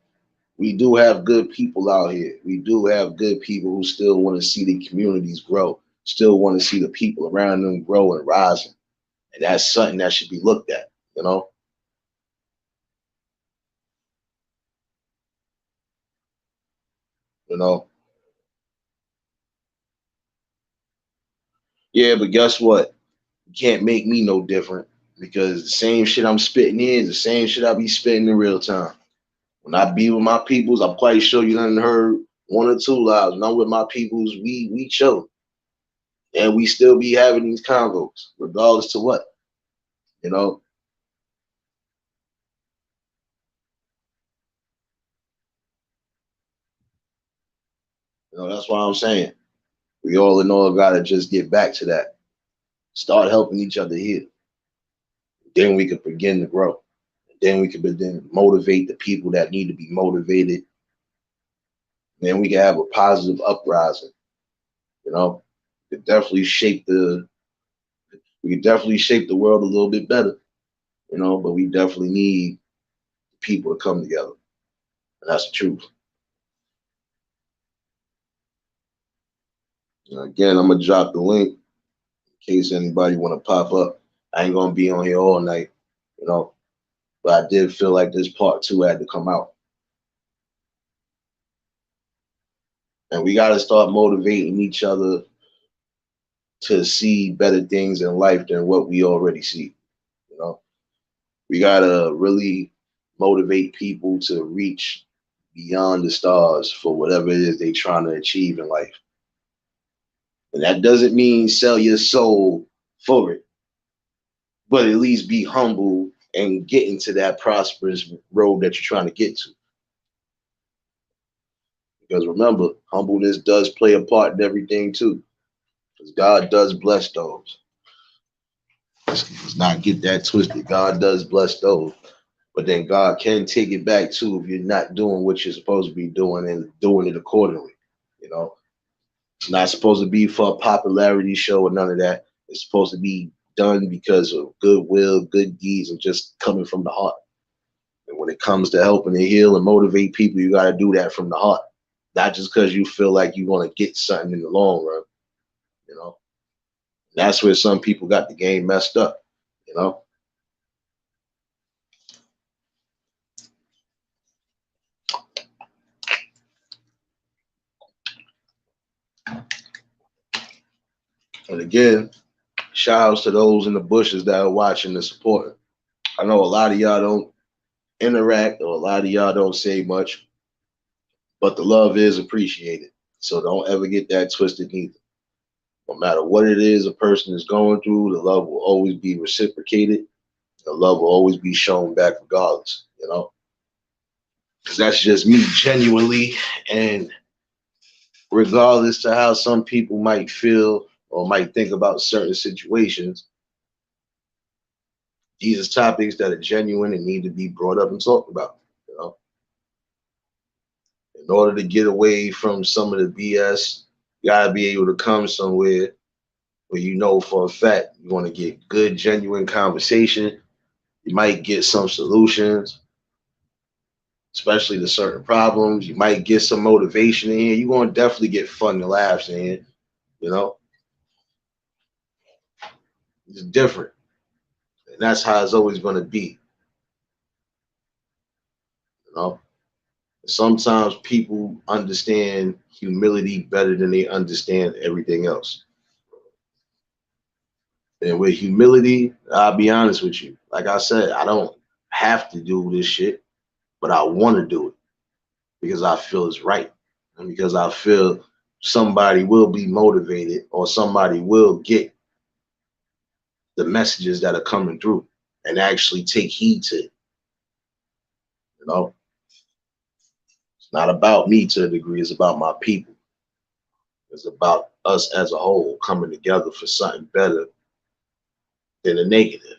we do have good people out here. We do have good people who still want to see the communities grow, still want to see the people around them grow and rising. And that's something that should be looked at, you know? You know? Yeah, but guess what? You can't make me no different because the same shit I'm spitting in is the same shit I be spitting in real time. When I be with my peoples, I'm quite sure you done heard one or two lives. When I'm with my peoples, we chill. And we still be having these convos, regardless to what, you know? That's why I'm saying. We all in all gotta just get back to that. Start helping each other here. Then we could begin to grow. Then we could begin to motivate the people that need to be motivated. Then we can have a positive uprising. You know, it definitely shape the we could definitely shape the world a little bit better. But we definitely need people to come together, and that's the truth. Again, I'm gonna drop the link in case anybody want to pop up. I ain't gonna be on here all night, you know, but I did feel like this part two had to come out. And we got to start motivating each other to see better things in life than what we already see. You know, we got to really motivate people to reach beyond the stars for whatever it is they're trying to achieve in life. And that doesn't mean sell your soul for it, but at least be humble and get into that prosperous road that you're trying to get to. Because remember, humbleness does play a part in everything too. Because God does bless those. Let's not get that twisted. God does bless those. But then God can take it back too if you're not doing what you're supposed to be doing and doing it accordingly. You know, it's not supposed to be for a popularity show or none of that. It's supposed to be done because of goodwill, good deeds, and just coming from the heart. And when it comes to helping to heal and motivate people, you got to do that from the heart, not just because you feel like you're going to get something in the long run. You know, that's where some people got the game messed up. You know, and again, shout outs to those in the bushes that are watching and supporting. I know a lot of y'all don't interact or a lot of y'all don't say much, but the love is appreciated. So don't ever get that twisted either. No matter what it is a person is going through, the love will always be reciprocated. The love will always be shown back regardless, you know? Because that's just me genuinely. And regardless to how some people might feel or might think about certain situations, these are topics that are genuine and need to be brought up and talked about, you know? In order to get away from some of the BS, you gotta be able to come somewhere where you know for a fact you want to get good, genuine conversation. You might get some solutions, especially to certain problems. You might get some motivation in here. You're going to definitely get fun and laughs in here. You know, it's different. And that's how it's always going to be. You know, sometimes people understand humility better than they understand everything else. And with humility, I'll be honest with you. Like I said, I don't have to do this shit, but I want to do it because I feel it's right. And because I feel somebody will be motivated or somebody will get the messages that are coming through and actually take heed to it. You know, it's not about me to a degree, it's about my people. It's about us as a whole coming together for something better than the negative.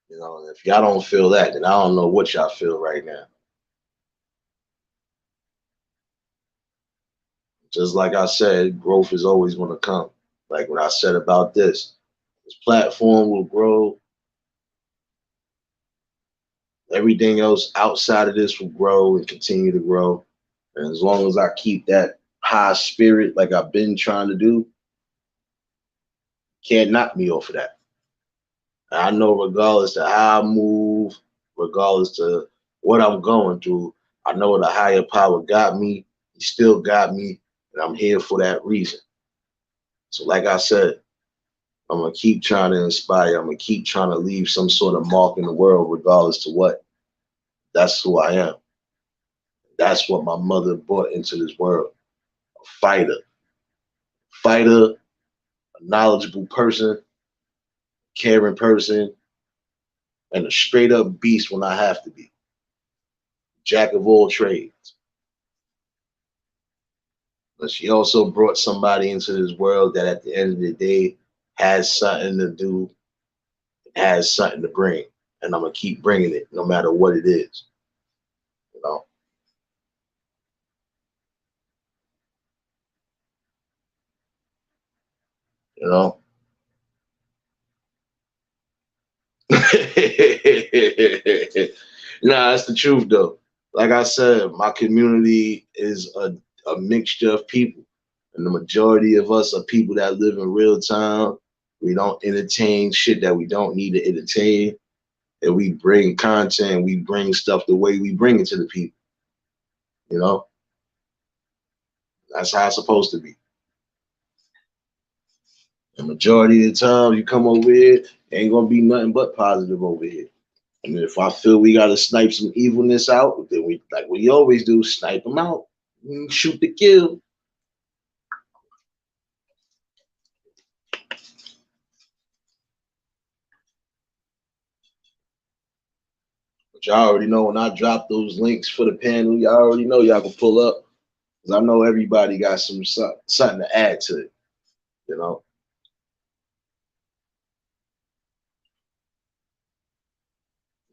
You know, if y'all don't feel that, then I don't know what y'all feel right now. Just like I said, growth is always going to come. Like when I said about this platform will grow. Everything else outside of this will grow and continue to grow. And as long as I keep that high spirit like I've been trying to do, can't knock me off of that. I know regardless to how I move, regardless to what I'm going through, I know the higher power got me. He still got me, and I'm here for that reason. So, like I said, I'm gonna keep trying to inspire. I'm gonna keep trying to leave some sort of mark in the world, regardless to what. That's who I am. That's what my mother brought into this world. A fighter, a knowledgeable person, caring person, and a straight up beast when I have to be. Jack of all trades. But she also brought somebody into this world that at the end of the day has something to do, has something to bring. And I'm going to keep bringing it no matter what it is. You know? You know? Nah, that's the truth though. Like I said, my community is a mixture of people. And the majority of us are people that live in real time. We don't entertain shit that we don't need to entertain. And we bring content, we bring stuff the way we bring it to the people. You know? That's how it's supposed to be. The majority of the time you come over here, ain't gonna be nothing but positive over here. And if I feel we gotta snipe some evilness out, then we like we always do, snipe them out, shoot the kill. But y'all already know when I drop those links for the panel, y'all already know y'all can pull up. Cause I know everybody got something to add to it, you know.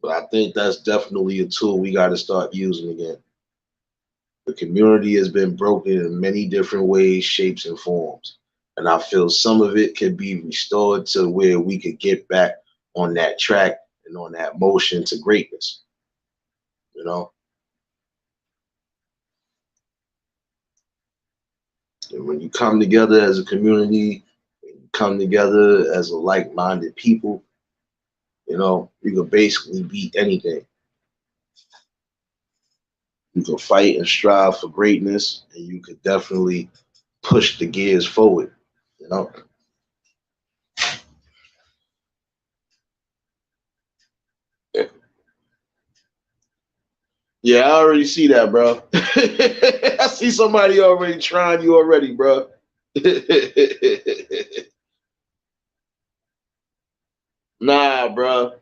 But I think that's definitely a tool we got to start using again. The community has been broken in many different ways, shapes, and forms. And I feel some of it could be restored to where we could get back on that track and on that motion to greatness. You know, and when you come together as a community, you come together as a like-minded people, you can basically beat anything. You can fight and strive for greatness, and you could definitely push the gears forward. You know. Yeah, I already see that, bro. I see somebody already trying you already, bro. Nah, bro.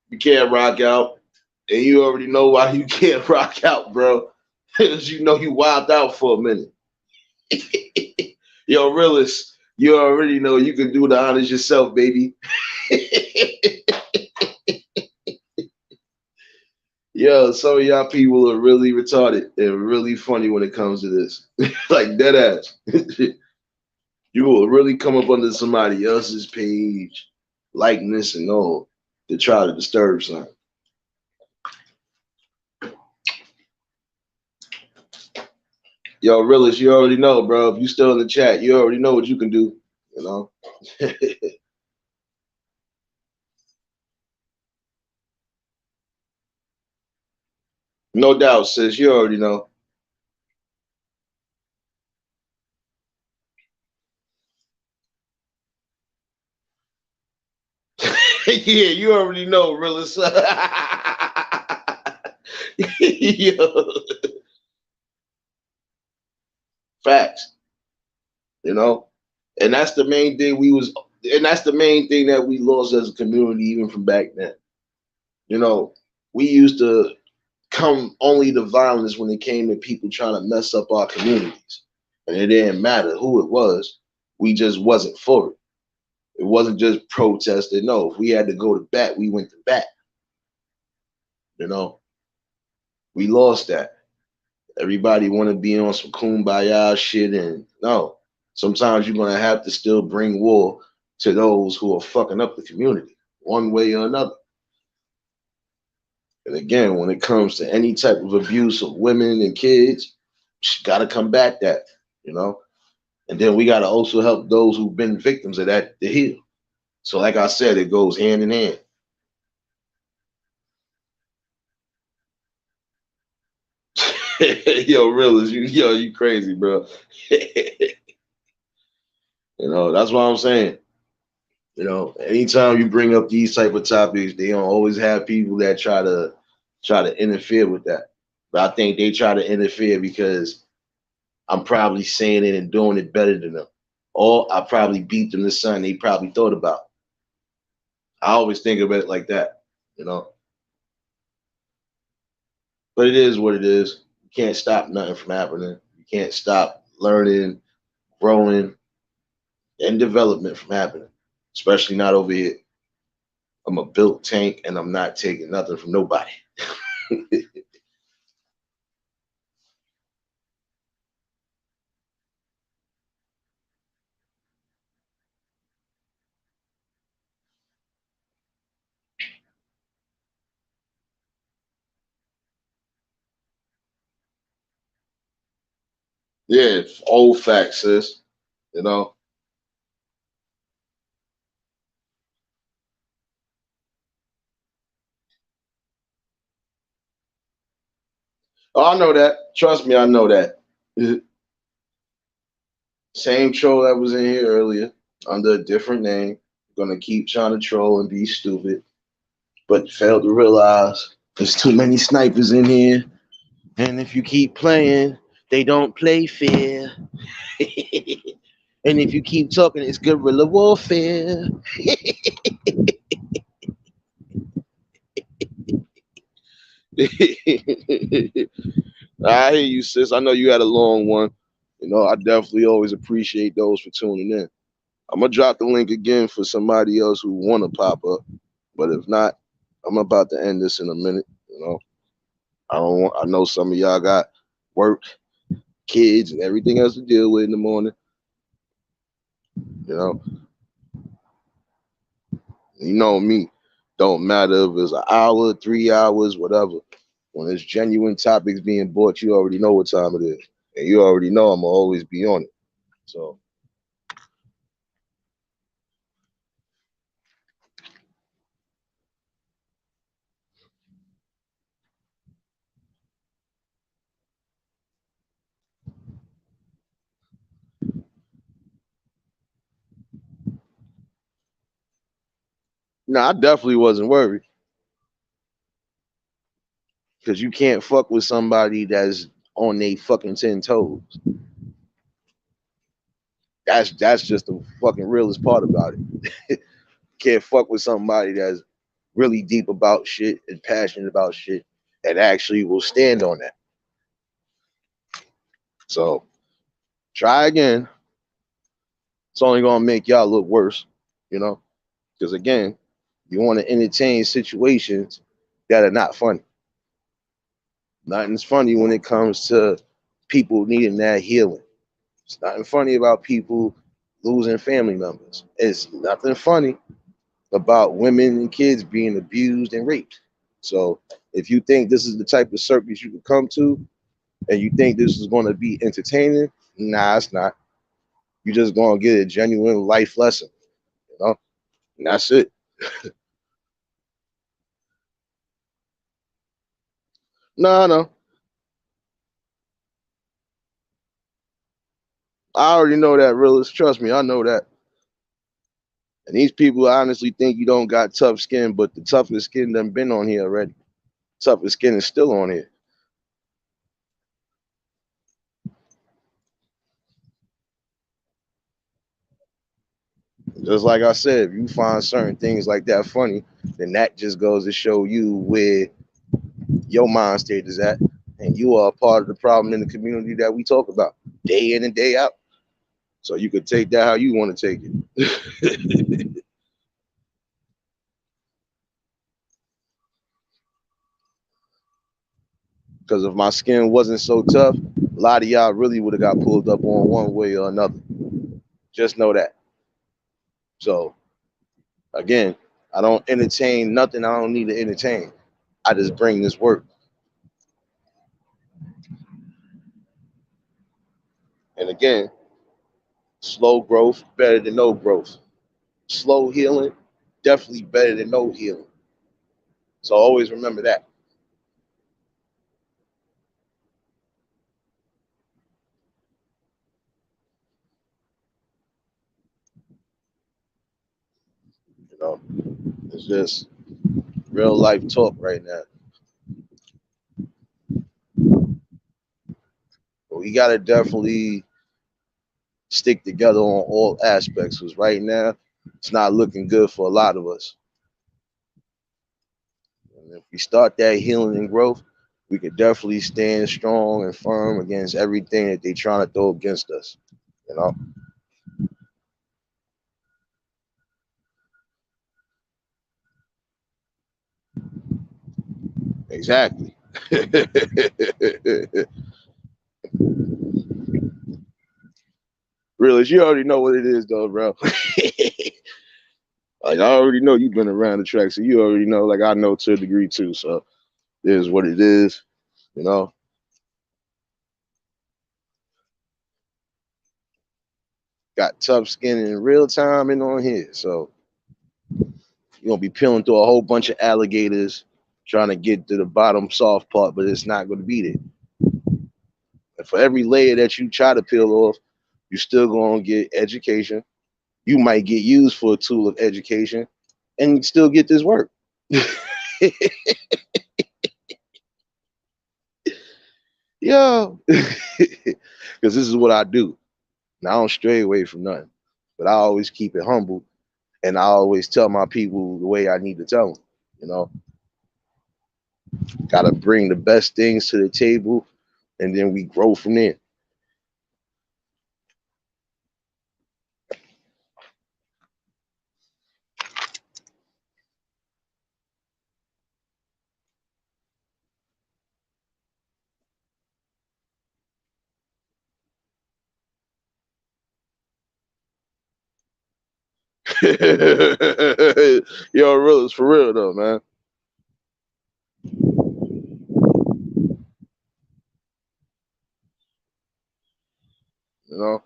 You can't rock out. And you already know why you can't rock out, bro. Because you know you wild out for a minute. Yo, realist, you already know you can do the honors yourself, baby. Yo, some of y'all people are really retarded and really funny when it comes to this. Like dead ass. You will really come up under somebody else's page, likeness and all, to try to disturb something. Yo, realist, you already know, bro. If you still in the chat, you already know what you can do. You know. No doubt, sis. You already know. Yeah, you already know, realist. Yo, facts. You know, and that's the main thing and that's the main thing that we lost as a community, even from back then. You know, we used to come only to violence when it came to people trying to mess up our communities, and it didn't matter who it was. We just wasn't for it. It wasn't just protesting. No, if we had to go to bat, we went to bat. You know, we lost that. Everybody want to be on some kumbaya shit, and no, sometimes you're gonna have to still bring war to those who are fucking up the community one way or another. And again, when it comes to any type of abuse of women and kids, gotta combat that, you know. And then we gotta also help those who've been victims of that to heal. So, like I said, it goes hand in hand. Yo, real as you crazy, bro. That's what I'm saying. Anytime you bring up these type of topics, they don't always have people that try to interfere with that. But I think they try to interfere because I'm probably saying it and doing it better than them. Or I probably beat them to something they probably thought about. I always think of it like that, you know. But it is what it is. You can't stop nothing from happening. You can't stop learning, growing, and development from happening. Especially not over here. I'm a built tank and I'm not taking nothing from nobody. Yeah, old facts, sis. You know. Oh, I know that. Trust me, I know that. Same troll that was in here earlier under a different name. Gonna keep trying to troll and be stupid, but failed to realize there's too many snipers in here. And if you keep playing, they don't play fair. And if you keep talking, it's guerrilla warfare. I hear you, sis. I know you had a long one. I definitely always appreciate those for tuning in. I'm gonna drop the link again for somebody else who wanna pop up. But if not, I'm about to end this in a minute. I don't want. I know some of y'all got work kids and everything else to deal with in the morning. You know, you know me. Don't matter if it's an hour, 3 hours, whatever. When it's genuine topics being brought, you already know what time it is, and you already know I'm gonna always be on it. So no, I definitely wasn't worried because you can't fuck with somebody that's on they fucking 10 toes. That's just the fucking realest part about it. Can't fuck with somebody that's really deep about shit and passionate about shit and actually will stand on that. So try again. It's only gonna make y'all look worse, you know, because again, you want to entertain situations that are not funny. Nothing's funny when it comes to people needing that healing. It's nothing funny about people losing family members. It's nothing funny about women and kids being abused and raped. So if you think this is the type of circus you can come to and you think this is going to be entertaining, nah, it's not. You're just going to get a genuine life lesson, you know? And that's it. No, no. I already know that, realist. Trust me, I know that. And these people honestly think you don't got tough skin, but the toughest skin done been on here already. Toughest skin is still on here. Just like I said, if you find certain things like that funny, then that just goes to show you where your mind state is at. And you are a part of the problem in the community that we talk about day in and day out. So you could take that how you want to take it. Because if my skin wasn't so tough, a lot of y'all really would have got pulled up on one way or another. Just know that. So again, I don't entertain nothing I don't need to entertain. I just bring this work. And again, slow growth better than no growth. Slow healing definitely better than no healing. So always remember that. You know, it's just real life talk right now. But we gotta definitely stick together on all aspects because right now it's not looking good for a lot of us. And if we start that healing and growth, we could definitely stand strong and firm against everything that they trying to throw against us. You know, exactly. Really, you already know what it is, though, bro. Like I already know you've been around the track, so you already know. Like I know to a degree too. So it is what it is. You know, got tough skin in real time and on here. So you're gonna be peeling through a whole bunch of alligators trying to get to the bottom soft part, but it's not gonna be there. And for every layer that you try to peel off, you're still gonna get education. You might get used for a tool of education, and you still get this work. Yo, because this is what I do. Now I don't stray away from nothing, but I always keep it humble, and I always tell my people the way I need to tell them. You know, gotta bring the best things to the table, and then we grow from there. Yo, real, it's for real though, man. You know,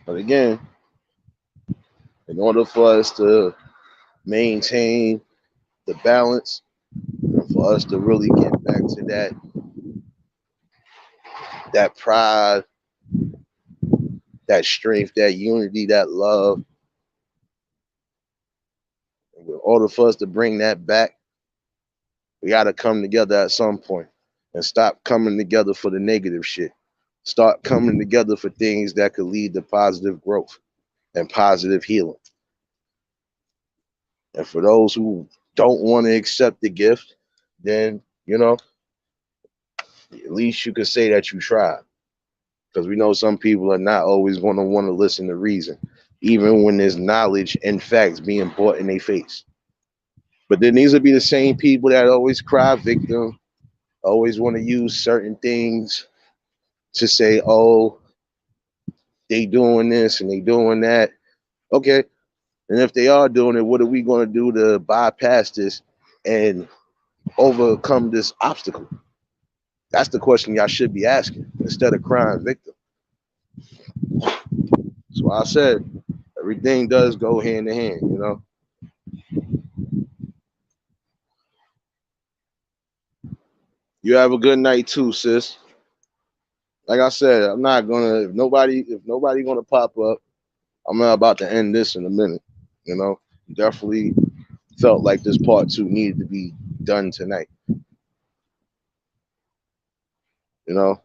but again, in order for us to maintain the balance, and for us to really get back to that pride, that strength, that unity, that love, in order for us to bring that back, we got to come together at some point and stop coming together for the negative shit. Start coming together for things that could lead to positive growth and positive healing. And for those who don't want to accept the gift, then, you know, at least you could say that you tried. Because we know some people are not always going to want to listen to reason, even when there's knowledge and facts being brought in their face. But then these will be the same people that always cry victim, always want to use certain things to say, oh, they doing this and they doing that. Okay. And if they are doing it, what are we going to do to bypass this and overcome this obstacle? That's the question y'all should be asking instead of crying victim. So I said everything does go hand in hand, you know. You have a good night too, sis. Like I said, I'm not gonna if nobody gonna pop up, I'm not about to end this in a minute. You know, definitely felt like this part two needed to be done tonight. You know,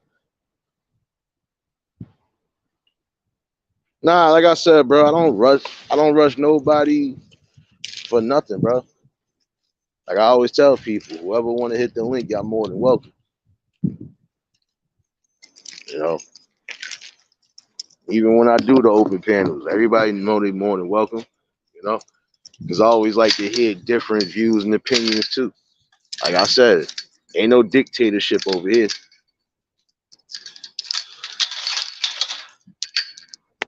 nah, like I said, bro, I don't rush. I don't rush nobody for nothing, bro. Like I always tell people, whoever want to hit the link, y'all more than welcome. You know, even when I do the open panels, everybody know they more than welcome. You know, because I always like to hear different views and opinions too. Like I said, ain't no dictatorship over here.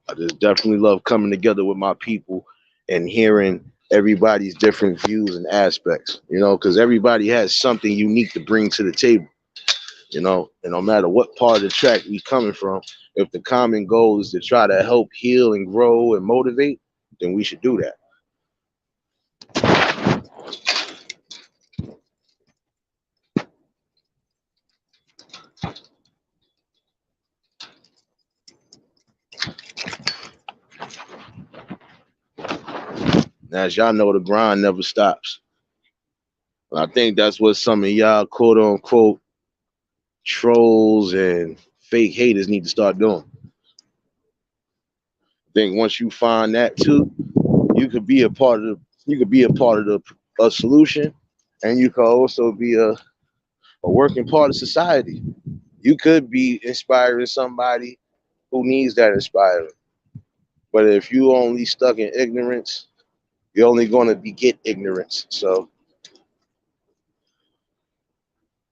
I just definitely love coming together with my people and hearing everybody's different views and aspects, you know, because everybody has something unique to bring to the table, you know, and no matter what part of the track we coming from, if the common goal is to try to help heal and grow and motivate, then we should do that. Now, as y'all know, the grind never stops. And I think that's what some of y'all quote unquote trolls and fake haters need to start doing. I think once you find that too, you could be a part of a solution, and you could also be a working part of society. You could be inspiring somebody who needs that inspiring. But if you only stuck in ignorance, you're only going to beget ignorance. So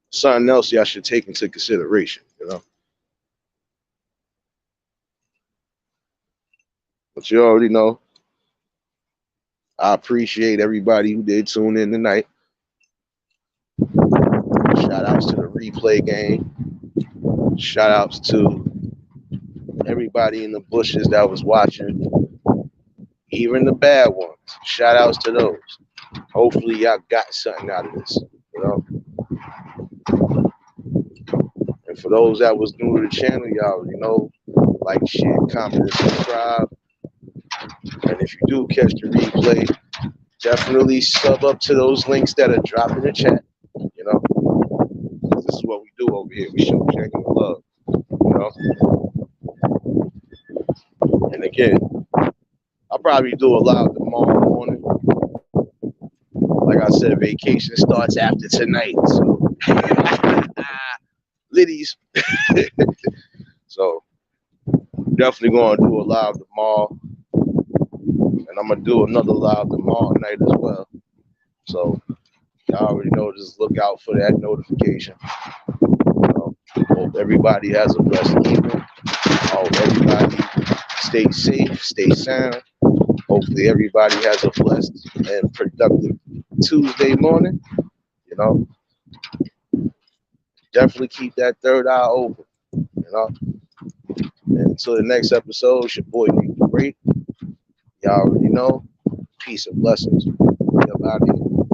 something else y'all should take into consideration, you know. But you already know, I appreciate everybody who did tune in tonight. Shout outs to the replay game. Shout outs to everybody in the bushes that was watching, even the bad ones. Shout outs to those. Hopefully y'all got something out of this, you know. And for those that was new to the channel, y'all, you know, like, share, comment, and subscribe. And if you do catch the replay, definitely sub up to those links that are dropped in the chat. You know, this is what we do over here. We show genuine love. You know, and again, I'll probably do a live tomorrow morning. Like I said, vacation starts after tonight. So, Liddies. So, definitely going to do a live tomorrow. And I'm going to do another live tomorrow night as well. So, y'all already know, just look out for that notification. You know, hope everybody has a blessed evening. I hope everybody stay safe, stay sound. Hopefully everybody has a blessed and productive Tuesday morning. You know, definitely keep that third eye open. You know, and until the next episode, it's your boy Nick the Great. Y'all already know. Peace and blessings. We up out here.